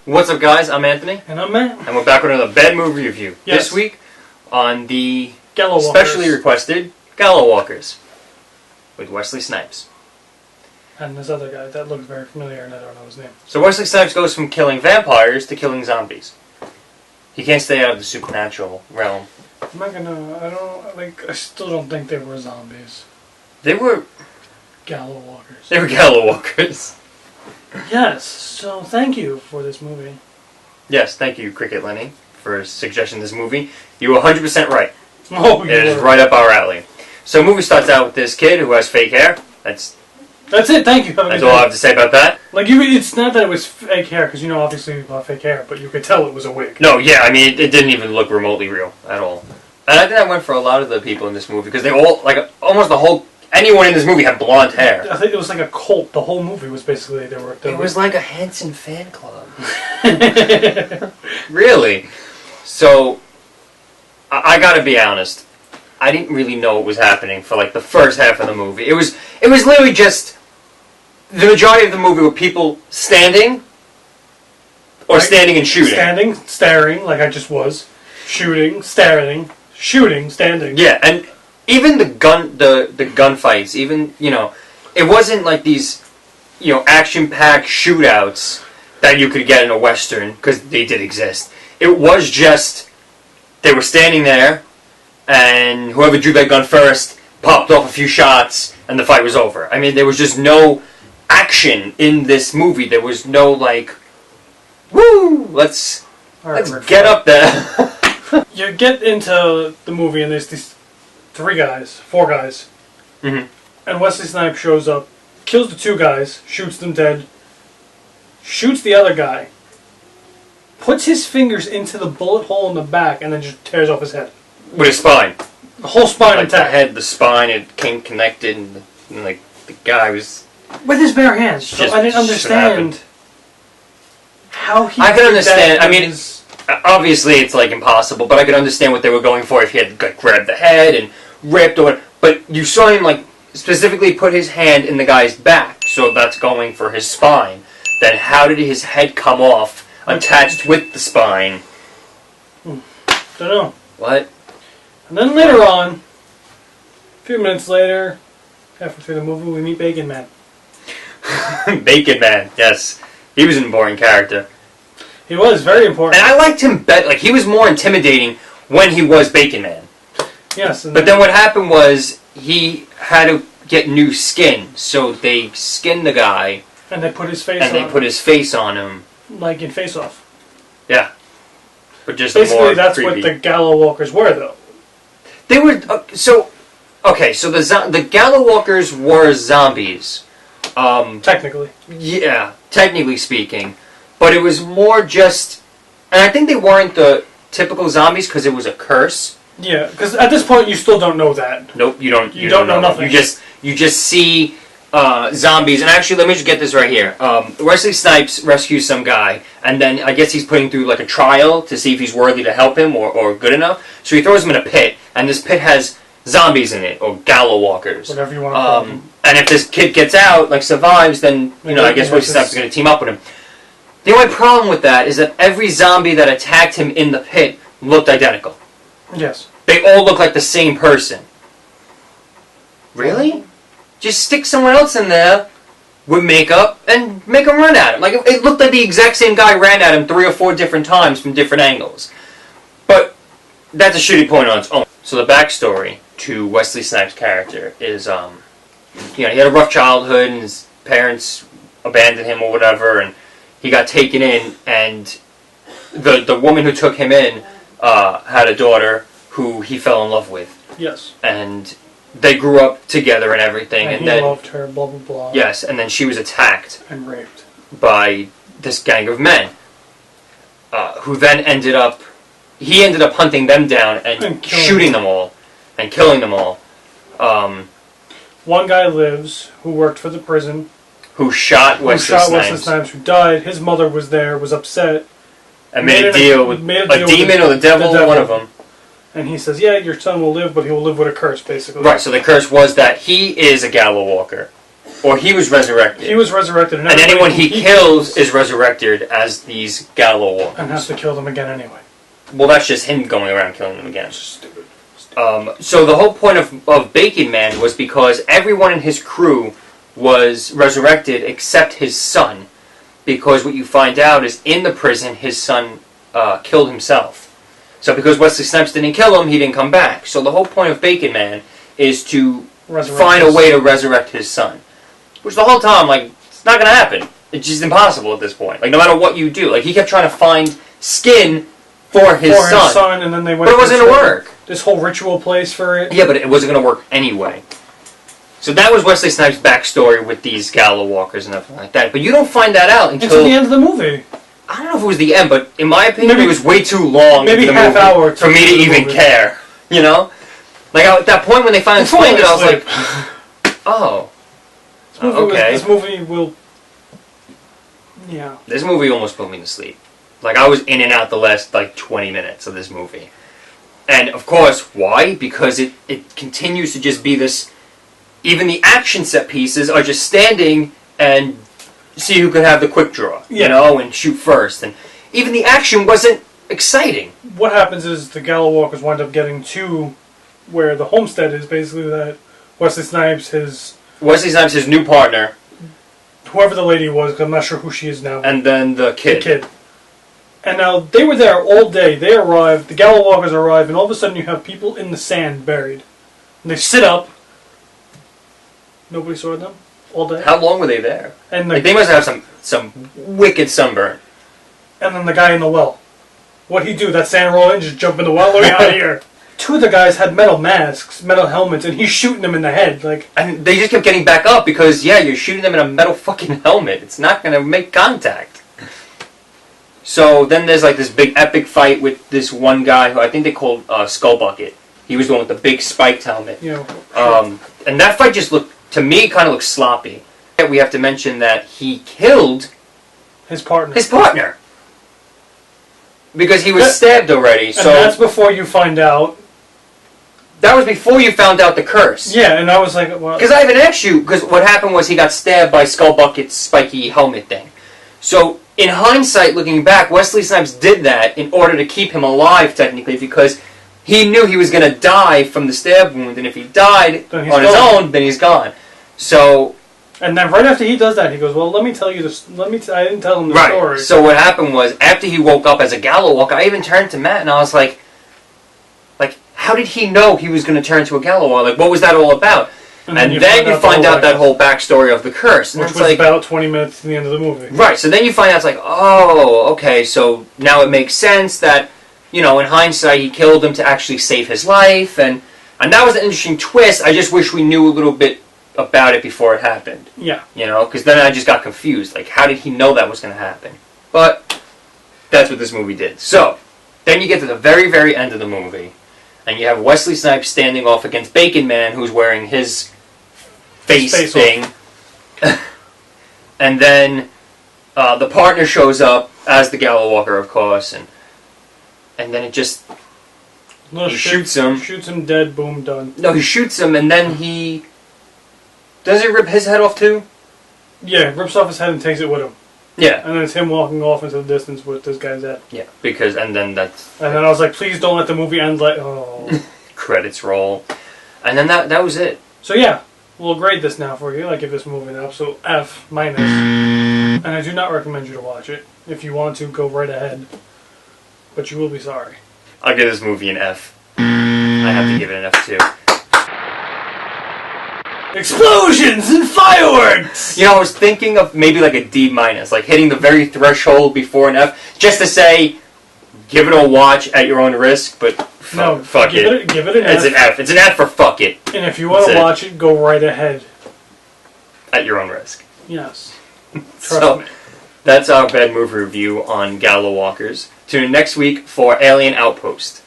What's up, guys? I'm Anthony. And I'm Matt. And we're back with another bad movie review. Yes. This week on the GallowWalkers. specially requested GallowWalkers with Wesley Snipes. And this other guy that looks very familiar, and I don't know his name. So Wesley Snipes goes from killing vampires to killing zombies. He can't stay out of the supernatural realm. I'm not gonna. I still don't think they were zombies. They were GallowWalkers. They were GallowWalkers. Yes. So thank you for this movie. Yes, thank you, Cricket Lenny, for suggesting this movie. You were 100% right. Oh, It is right up our alley. So the movie starts out with this kid who has fake hair. That's it. Thank you. all I have to say about that. Like it's not that it was fake hair, because obviously people have fake hair, but you could tell it was a wig. No, yeah, I mean, it didn't even look remotely real at all. And I think that went for a lot of the people in this movie, because they all, anyone in this movie had blonde hair. I think it was like a cult. The whole movie was basically, It was like a Henson fan club. Really? So, I gotta be honest, I didn't really know what was happening for like the first half of the movie. It was literally just, the majority of the movie were people standing, or standing and shooting. Standing, staring, like I just was. Shooting, staring, shooting, standing. Yeah, and even the gunfights, even, it wasn't like these, action-packed shootouts that you could get in a Western, because they did exist. It was just, they were standing there, and whoever drew that gun first popped off a few shots, and the fight was over. I mean, there was just no action in this movie. There was no, woo, let's get up there. You get into the movie, and there's these four guys. Mm-hmm. And Wesley Snipes shows up, kills the two guys, shoots them dead, shoots the other guy, puts his fingers into the bullet hole in the back, and then just tears off his head. With his spine. The whole spine like intact. The head, the spine, it came connected, and the guy was... With his bare hands. So I didn't understand how he... I could understand, obviously it's impossible, but I could understand what they were going for if he had grabbed the head and ripped or whatever. But you saw him specifically put his hand in the guy's back, so that's going for his spine. Then how did his head come off attached with the spine? Don't know. What? And then later on, a few minutes later, halfway through the movie, we meet Bacon Man. Bacon Man, yes. He was an important character. He was very important. And I liked him better. He was more intimidating when he was Bacon Man. Yes. But then what happened was he had to get new skin, so they skinned the guy. And they put his face on him. And they put his face on him. Like in Face Off. Yeah. But just basically, more that's creepy. what the GallowWalkers were, though. They were... so the GallowWalkers were zombies. Technically. Yeah, technically speaking. But it was more just... And I think they weren't the typical zombies because it was a curse. Yeah, because at this point you still don't know that. Nope, you don't. You don't know nothing. You just see zombies. And actually, let me just get this right here. Wesley Snipes rescues some guy, and then I guess he's putting through a trial to see if he's worthy to help him or good enough. So he throws him in a pit, and this pit has zombies in it, or GallowWalkers. Whatever you want to call them. And if this kid gets out, survives, then I guess Wesley Snipes is going to team up with him. The only problem with that is that every zombie that attacked him in the pit looked identical. Yes. They all look like the same person. Really? Just stick someone else in there with makeup and make him run at him. It looked like the exact same guy ran at him 3 or 4 different times from different angles. But that's a shitty point on its own. So the backstory to Wesley Snipes' character is, he had a rough childhood and his parents abandoned him or whatever, and he got taken in, and the woman who took him in had a daughter who he fell in love with. Yes. And they grew up together and everything. And he then, loved her, blah, blah, blah. Yes, and then she was attacked. And raped. By this gang of men. Who then ended up hunting them down and shooting them all. And killing them all. One guy lives, who worked for the prison. Who shot Wesley Snipes. Who died. His mother was there, was upset. And made a deal with a demon or the devil, one of them. And he says, yeah, your son will live, but he will live with a curse, basically. Right, so the curse was that he is a GallowWalker. Or he was resurrected. He was resurrected. And anyone he kills is resurrected as these GallowWalkers. And has to kill them again anyway. Well, that's just him going around killing them again. Stupid. So the whole point of Bacon Man was because everyone in his crew was resurrected except his son. Because what you find out is in the prison, his son killed himself. So because Wesley Snipes didn't kill him, he didn't come back. So the whole point of Bacon Man is to find a way to resurrect his son. Which the whole time, like, it's not going to happen. It's just impossible at this point. Like, no matter what you do. Like, he kept trying to find skin for his son. And then they went but it wasn't going to work. This whole ritual place for it. Yeah, but it wasn't going to work anyway. So that was Wesley Snipes' backstory with these GallowWalkers and everything like that. But you don't find that out until the end of the movie. I don't know if it was the end, but in my opinion, it was way too long. Maybe half hour for me to even care. You know, like at that point when they finally explained it, I was like, "Oh, okay." This movie will. Yeah. This movie almost put me to sleep. Like I was in and out the last 20 minutes of this movie, and of course, why? Because it continues to just be this. Even the action set pieces are just standing and see who could have the quick draw, you know, and shoot first. And even the action wasn't exciting. What happens is the GallowWalkers wind up getting to where the homestead is, basically that Wesley Snipes, his new partner, whoever the lady was, 'cause I'm not sure who she is now, and then the kid. And now they were there all day. They arrived, the GallowWalkers arrive, and all of a sudden you have people in the sand buried. And they sit up. Nobody saw them all day. How long were they there? And they must have some wicked sunburn. And then the guy in the well. What'd he do? That sand roll in, just jump in the well? Let me out of here. Two of the guys had metal masks, metal helmets, and he's shooting them in the head. And they just kept getting back up because, you're shooting them in a metal fucking helmet. It's not going to make contact. So then there's this big epic fight with this one guy who I think they called Skullbucket. He was the one with the big spiked helmet. Yeah. And that fight just looked, to me, kind of looks sloppy. We have to mention that he killed his partner. Because he was stabbed already. So that's before you find out. That was before you found out the curse. Yeah, and I was like, well... Because I even asked you, because what happened was he got stabbed by Skullbucket's spiky helmet thing. So, in hindsight, looking back, Wesley Snipes did that in order to keep him alive, technically, because he knew he was going to die from the stab wound, and if he died on his own, then he's gone. So... And then right after he does that, he goes, well, let me tell you this. I didn't tell him the story. So what happened was, after he woke up as a GallowWalker, I even turned to Matt and I was like, how did he know he was going to turn to a GallowWalker? What was that all about? And then you find out that whole backstory of the curse. And which was about 20 minutes to the end of the movie. Right, so then you find out, it's like, oh, okay, so now it makes sense that, in hindsight, he killed him to actually save his life. And that was an interesting twist. I just wish we knew a little bit about it before it happened. Yeah. Because then I just got confused. How did he know that was going to happen? But that's what this movie did. So, then you get to the very, very end of the movie, and you have Wesley Snipes standing off against Bacon Man, who's wearing his face thing. And then the partner shows up as the GallowWalker, of course, and then it just... he shoots him. Shoots him dead, boom, done. No, he shoots him, and then he... Does he rip his head off too? Yeah, rips off his head and takes it with him. Yeah. And then it's him walking off into the distance with this guy's head. Yeah, because, and then that's... And then I was like, please don't let the movie end oh. Credits roll. And then that was it. So yeah, we'll grade this now for you. I give this movie an absolute F-. And I do not recommend you to watch it. If you want to, go right ahead. But you will be sorry. I'll give this movie an F. I have to give it an F too. Explosions and fireworks! I was thinking of maybe a D-, hitting the very threshold before an F, just to say, give it a watch at your own risk, but fuck it. Give it an F. It's an F. It's an F for fuck it. And if you want to watch it, go right ahead. At your own risk. Yes. Trust me. That's our bad movie review on GallowWalkers. Tune in next week for Alien Outpost.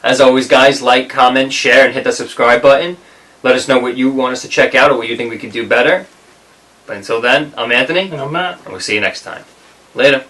As always, guys, like, comment, share, and hit the subscribe button. Let us know what you want us to check out or what you think we could do better. But until then, I'm Anthony. And I'm Matt. And we'll see you next time. Later.